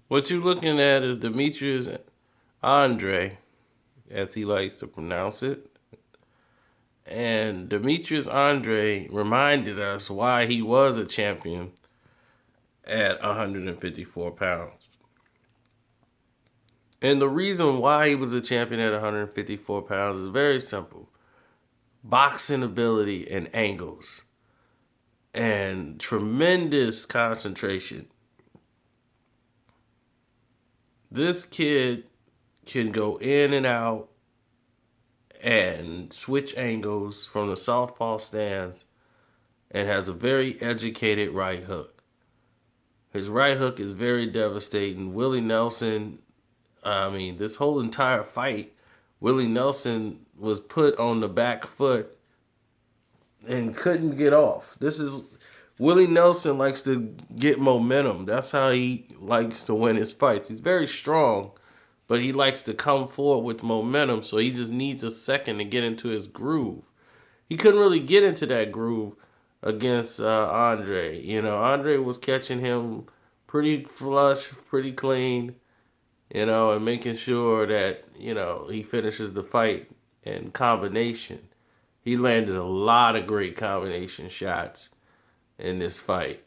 What you're looking at is Demetrius Andre, as he likes to pronounce it. And Demetrius Andre reminded us why he was a champion at 154 pounds. And the reason why he was a champion at 154 pounds is very simple: boxing ability and angles, and tremendous concentration. This kid can go in and out and switch angles from the southpaw stance and has a very educated right hook. His right hook is very devastating. Willie Nelson, this whole entire fight, Willie Nelson was put on the back foot and couldn't get off. This is Willie Nelson likes to get momentum. That's how he likes to win his fights. He's very strong, but he likes to come forward with momentum, so he just needs a second to get into his groove. He couldn't really get into that groove against Andre. Andre was catching him pretty flush, pretty clean, and making sure that, he finishes the fight in combination. He landed a lot of great combination shots in this fight.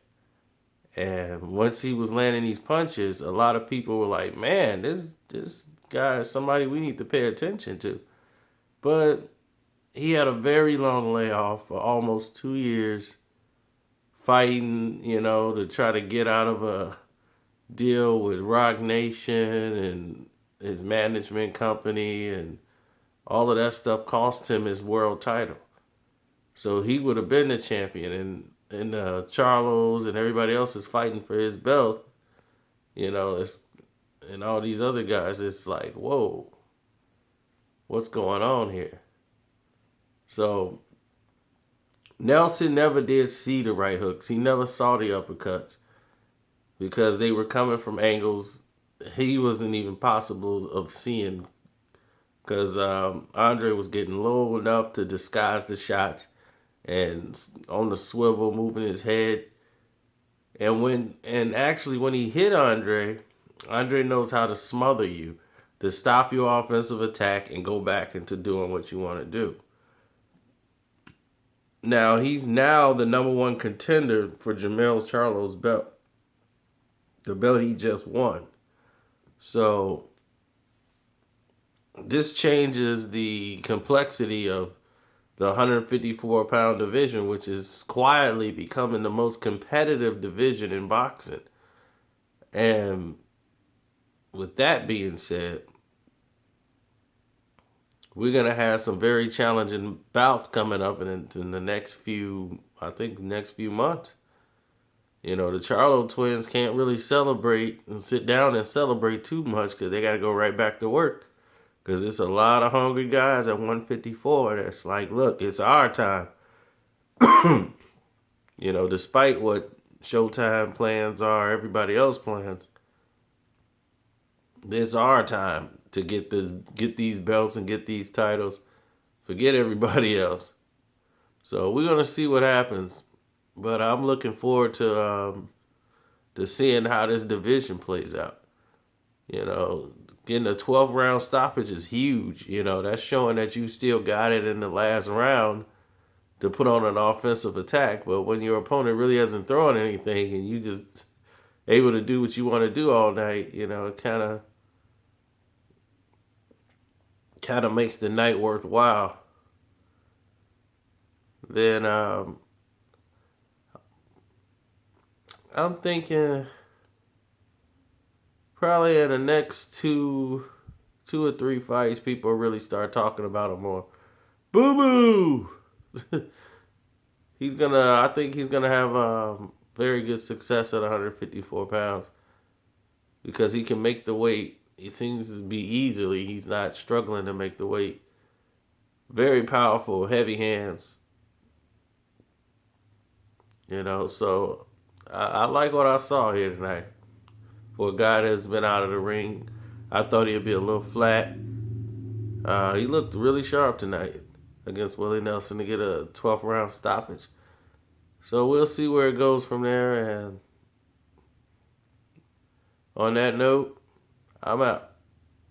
And once he was landing these punches, a lot of people were like, "Man, this guy is somebody we need to pay attention to." But he had a very long layoff for almost 2 years, fighting, to try to get out of a deal with Rock Nation and his management company, and all of that stuff cost him his world title. So he would have been the champion, and Charlos and everybody else is fighting for his belt. It's and all these other guys. It's like, whoa, what's going on here? So Nelson never did see the right hooks. He never saw the uppercuts because they were coming from angles he wasn't even possible of seeing, because Andre was getting low enough to disguise the shots and on the swivel, moving his head. And actually when he hit Andre knows how to smother you, to stop your offensive attack and go back into doing what you want to do. Now he's now the number one contender for Jamel Charlo's belt, the belt he just won. So this changes the complexity of the 154-pound division, which is quietly becoming the most competitive division in boxing. And with that being said, we're gonna have some very challenging bouts coming up in the next few months. The Charlo twins can't really celebrate and sit down and celebrate too much because they got to go right back to work. Because it's a lot of hungry guys at 154 that's like, look, it's our time. Despite what Showtime plans are, everybody else plans, it's our time to get these belts and get these titles. Forget everybody else. So we're gonna see what happens, but I'm looking forward to seeing how this division plays out. Getting a 12th round stoppage is huge. That's showing that you still got it in the last round to put on an offensive attack. But when your opponent really hasn't thrown anything and you just able to do what you want to do all night, it kind of makes the night worthwhile. Then I'm thinking probably in the next two or three fights, people really start talking about him more. Boo boo. I think he's gonna have very good success at 154 pounds because he can make the weight. He seems to be easily. He's not struggling to make the weight. Very powerful, heavy hands. So I like what I saw here tonight. For a guy that's been out of the ring, I thought he'd be a little flat. He looked really sharp tonight against Willie Nelson to get a 12th round stoppage. So we'll see where it goes from there. And On that note, I'm out.